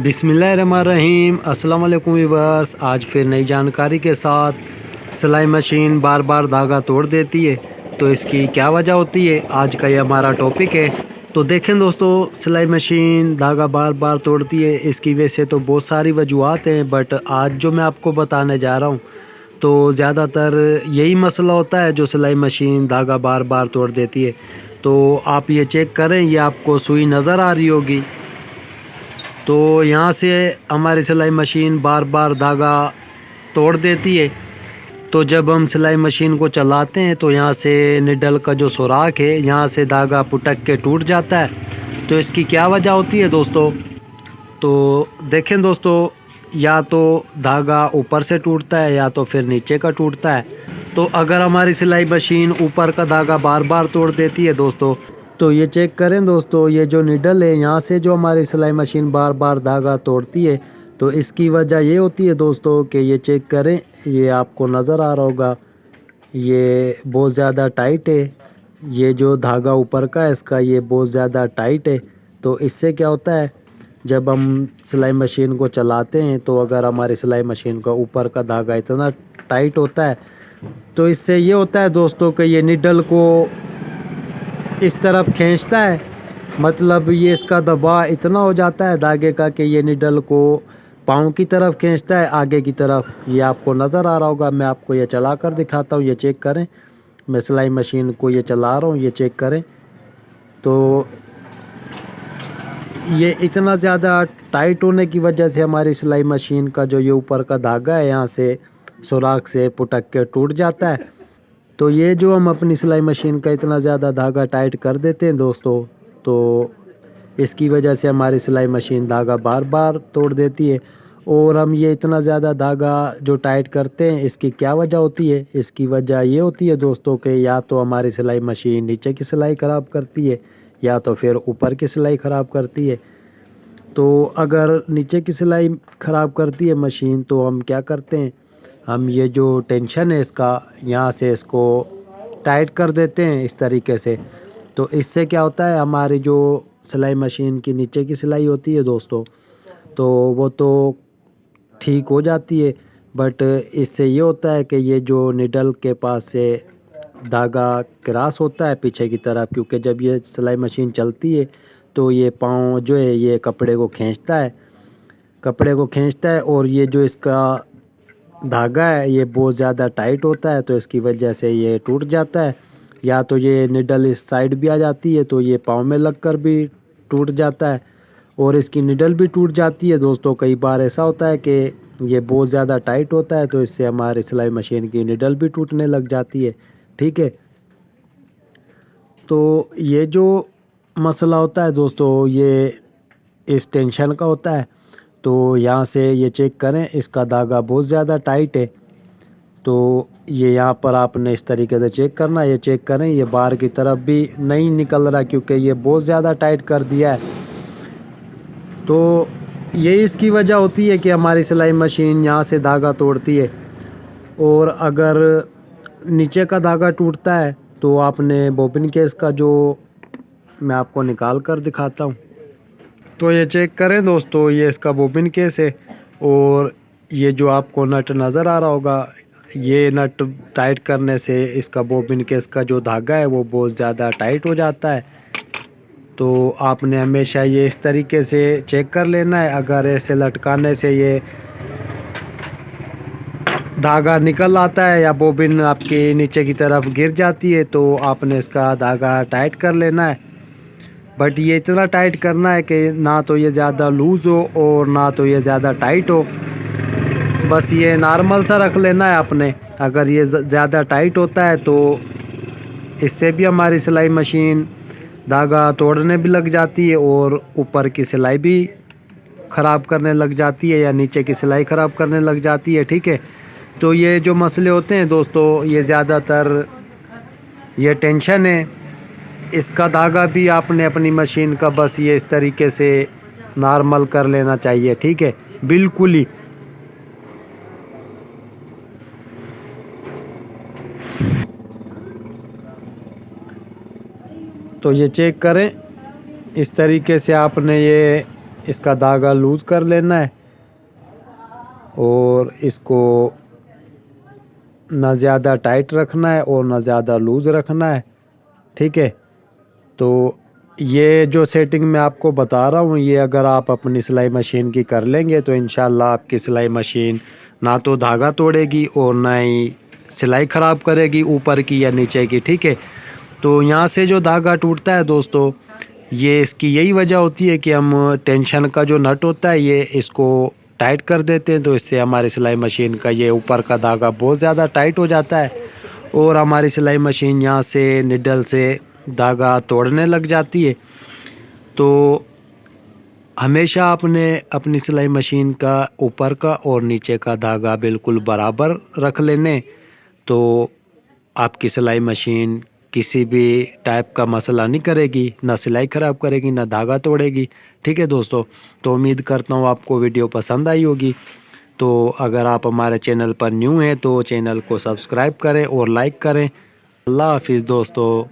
बिस्मिल्लाहिर्रहमानिर्रहीम। अस्सलाम वालेकुम व्यूअर्स। आज फिर नई जानकारी के साथ सिलाई मशीन बार बार धागा तोड़ देती है, तो इसकी क्या वजह होती है, आज का ये हमारा टॉपिक है। तो देखें दोस्तों, सिलाई मशीन धागा बार बार तोड़ती है, इसकी वजह तो बहुत सारी वजूहत हैं, बट आज जो मैं आपको बताने जा रहा हूँ तो ज़्यादातर यही मसला होता है जो सिलाई मशीन धागा बार बार तोड़ देती है। तो आप ये चेक करें, ये आपको सुई नज़र आ रही होगी। तो यहाँ से हमारी सिलाई मशीन बार बार धागा तोड़ देती है। तो जब हम सिलाई मशीन को चलाते हैं तो यहाँ से निडल का जो सुराख है, यहाँ से धागा पुटक के टूट जाता है। तो इसकी क्या वजह होती है दोस्तों? तो देखें दोस्तों, या तो धागा ऊपर से टूटता है या तो फिर नीचे का टूटता है। तो अगर हमारी सिलाई मशीन ऊपर का धागा बार बार तोड़ देती है दोस्तों, तो ये चेक करें दोस्तों, ये जो निडल है यहाँ से जो हमारी सिलाई मशीन बार बार धागा तोड़ती है, तो इसकी वजह ये होती है दोस्तों कि ये चेक करें, ये आपको नज़र आ रहा होगा, ये बहुत ज़्यादा टाइट है। ये जो धागा ऊपर का है इसका, ये बहुत ज़्यादा टाइट है। तो इससे क्या होता है, जब हम सिलाई मशीन को चलाते हैं तो अगर हमारी सिलाई मशीन का ऊपर का धागा इतना टाइट होता है, तो इससे ये होता है दोस्तों कि ये निडल को इस तरफ खींचता है। मतलब ये इसका दबाव इतना हो जाता है धागे का कि ये निडल को पाँव की तरफ खींचता है, आगे की तरफ। ये आपको नज़र आ रहा होगा, मैं आपको ये चला कर दिखाता हूँ, ये चेक करें। मैं सिलाई मशीन को ये चला रहा हूँ, ये चेक करें। तो ये इतना ज़्यादा टाइट होने की वजह से हमारी सिलाई मशीन का जो ये ऊपर का धागा है, यहाँ से सुराख से पुटक के टूट जाता है। तो ये जो हम अपनी सिलाई मशीन का इतना ज़्यादा धागा टाइट कर देते हैं दोस्तों, तो इसकी वजह से हमारी सिलाई मशीन धागा बार बार तोड़ देती है। और हम ये इतना ज़्यादा धागा जो टाइट करते हैं, इसकी क्या वजह होती है? इसकी वजह ये होती है दोस्तों कि या तो हमारी सिलाई मशीन नीचे की सिलाई ख़राब करती है या तो फिर ऊपर की सिलाई ख़राब करती है। तो अगर नीचे की सिलाई ख़राब करती है मशीन, तो हम क्या करते हैं, हम ये जो टेंशन है इसका, यहाँ से इसको टाइट कर देते हैं इस तरीके से। तो इससे क्या होता है, हमारी जो सिलाई मशीन की नीचे की सिलाई होती है दोस्तों, तो वो तो ठीक हो जाती है। बट इससे ये होता है कि ये जो निडल के पास से धागा क्रॉस होता है पीछे की तरफ, क्योंकि जब ये सिलाई मशीन चलती है तो ये पाँव जो है ये कपड़े को खींचता है, और ये जो इसका धागा है ये बहुत ज़्यादा टाइट होता है, तो इसकी वजह से ये टूट जाता है। या तो ये निडल इस साइड भी आ जाती है, तो ये पाँव में लगकर भी टूट जाता है, और इसकी निडल भी टूट जाती है दोस्तों। कई बार ऐसा होता है कि ये बहुत ज़्यादा टाइट होता है, तो इससे हमारी सिलाई मशीन की निडल भी टूटने लग जाती है। ठीक है, तो ये जो मसला होता है दोस्तों, ये इस टेंशन का होता है। तो यहाँ से ये चेक करें, इसका धागा बहुत ज़्यादा टाइट है। तो ये यहाँ पर आपने इस तरीके से चेक करना, ये चेक करें, ये बाहर की तरफ भी नहीं निकल रहा क्योंकि ये बहुत ज़्यादा टाइट कर दिया है। तो ये इसकी वजह होती है कि हमारी सिलाई मशीन यहाँ से धागा तोड़ती है। और अगर नीचे का धागा टूटता है तो आपने बॉबिन केस का, जो मैं आपको निकाल कर दिखाता हूँ, तो ये चेक करें दोस्तों, ये इसका बॉबिन केस है। और ये जो आपको नट नज़र आ रहा होगा, ये नट टाइट करने से इसका बॉबिन केस का जो धागा है वो बहुत ज़्यादा टाइट हो जाता है। तो आपने हमेशा ये इस तरीके से चेक कर लेना है। अगर ऐसे लटकाने से ये धागा निकल आता है या बॉबिन आपकी नीचे की तरफ गिर जाती है, तो आपने इसका धागा टाइट कर लेना है। बट ये इतना टाइट करना है कि ना तो ये ज़्यादा लूज़ हो और ना तो ये ज़्यादा टाइट हो, बस ये नॉर्मल सा रख लेना है आपने। अगर ये ज़्यादा टाइट होता है तो इससे भी हमारी सिलाई मशीन धागा तोड़ने भी लग जाती है और ऊपर की सिलाई भी ख़राब करने लग जाती है या नीचे की सिलाई ख़राब करने लग जाती है। ठीक है, तो ये जो मसले होते हैं दोस्तों, ये ज़्यादातर ये टेंशन है। इसका धागा भी आपने अपनी मशीन का बस ये इस तरीके से नॉर्मल कर लेना चाहिए। ठीक है, बिल्कुल ही। तो ये चेक करें, इस तरीके से आपने ये इसका धागा लूज़ कर लेना है और इसको ना ज़्यादा टाइट रखना है और ना ज़्यादा लूज़ रखना है। ठीक है, तो ये जो सेटिंग मैं आपको बता रहा हूँ, ये अगर आप अपनी सिलाई मशीन की कर लेंगे तो इंशाल्लाह आपकी सिलाई मशीन ना तो धागा तोड़ेगी और ना ही सिलाई ख़राब करेगी ऊपर की या नीचे की। ठीक है, तो यहाँ से जो धागा टूटता है दोस्तों, ये इसकी यही वजह होती है कि हम टेंशन का जो नट होता है ये इसको टाइट कर देते हैं, तो इससे हमारी सिलाई मशीन का ये ऊपर का धागा बहुत ज़्यादा टाइट हो जाता है और हमारी सिलाई मशीन यहाँ से निडल से धागा तोड़ने लग जाती है। तो हमेशा आपने अपनी सिलाई मशीन का ऊपर का और नीचे का धागा बिल्कुल बराबर रख लेने, तो आपकी सिलाई मशीन किसी भी टाइप का मसला नहीं करेगी, ना सिलाई ख़राब करेगी ना धागा तोड़ेगी। ठीक है दोस्तों, तो उम्मीद करता हूँ आपको वीडियो पसंद आई होगी। तो अगर आप हमारे चैनल पर न्यू हैं तो चैनल को सब्सक्राइब करें और लाइक करें। अल्लाह हाफिज़ दोस्तों।